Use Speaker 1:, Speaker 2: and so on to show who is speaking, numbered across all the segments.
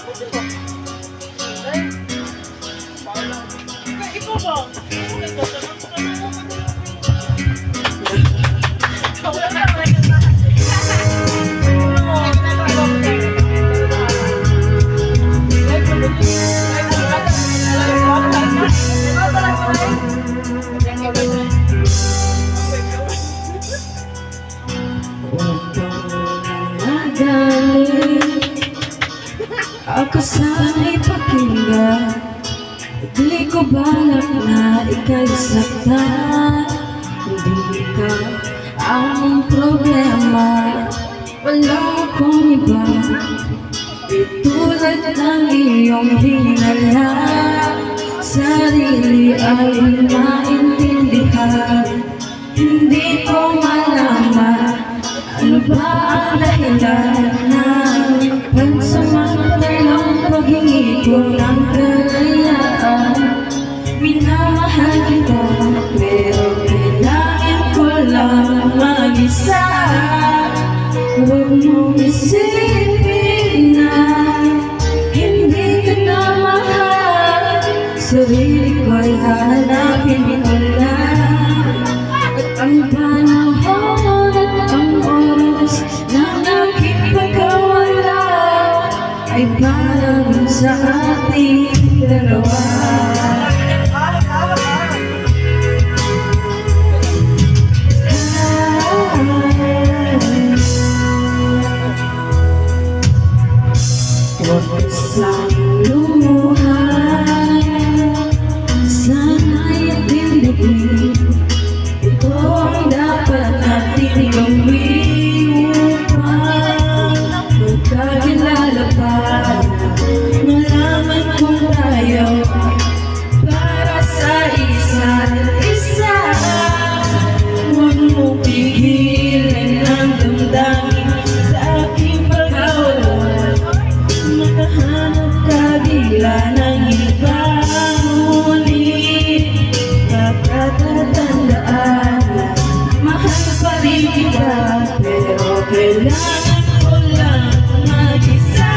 Speaker 1: Ikaw ba?
Speaker 2: Ako sana'y pakinggan, di ko balak na ika'y saktan. Hindi ka ang problema, wala akong iba, di tulad ng iyong hinala. Sarili ay maintindihan, hindi ko malaman ano ba ang dahilan ng pansamantalang paghingi ko ng kalayaan. Minamahal kita, pero kailangan ko lang mag-isa. Huwag mong isipin na hindi ka na mahal. Sarili ko'y hahanapin ko lang. At ang panahon at ang oras ng aking pagkawala ay parang sa ating dalawa. Huwag sang lumuhan, sana'y tindigin. Ito ang dapat natin gawin upang magkakilala pa. Malaman kung tayo para sa isa't isa. Huwag mo pigilan ang damdamin sa aking pagkawala. Makahanap ka bila ng ibang ngunit pagkatatandaan na mahal pa rin kita, pero kailangan ko lang mag-isa.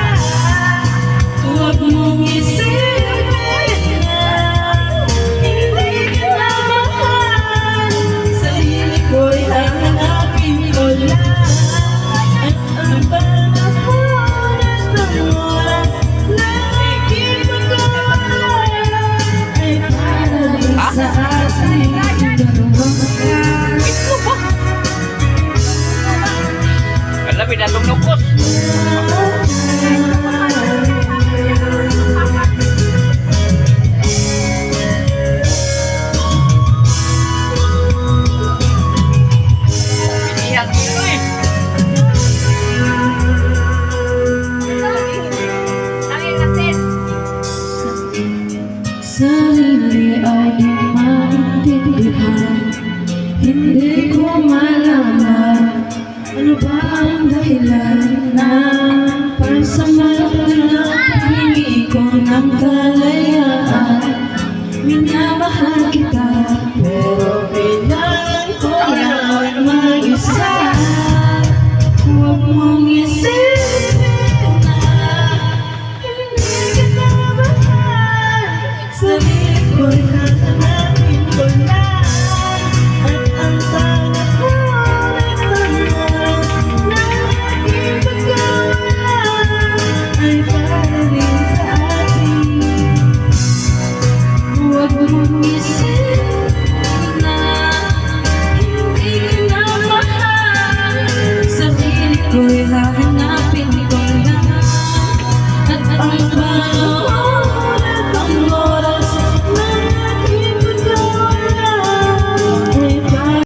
Speaker 2: Huwag mong isipin na hindi ka na mahal. Sarili ko'y hahanapin ko lang. At ang panahon at ang oras na aking pagkawala ay parang sa ating dalawa.
Speaker 1: Wala, pinatong nukos. Pinihan dito eh.
Speaker 2: Sarili ay maintindihan, hindi ko malaman ano ba ang dahilan ng pansamantalang paghingi ko ng kalayaan. Minamahal kita,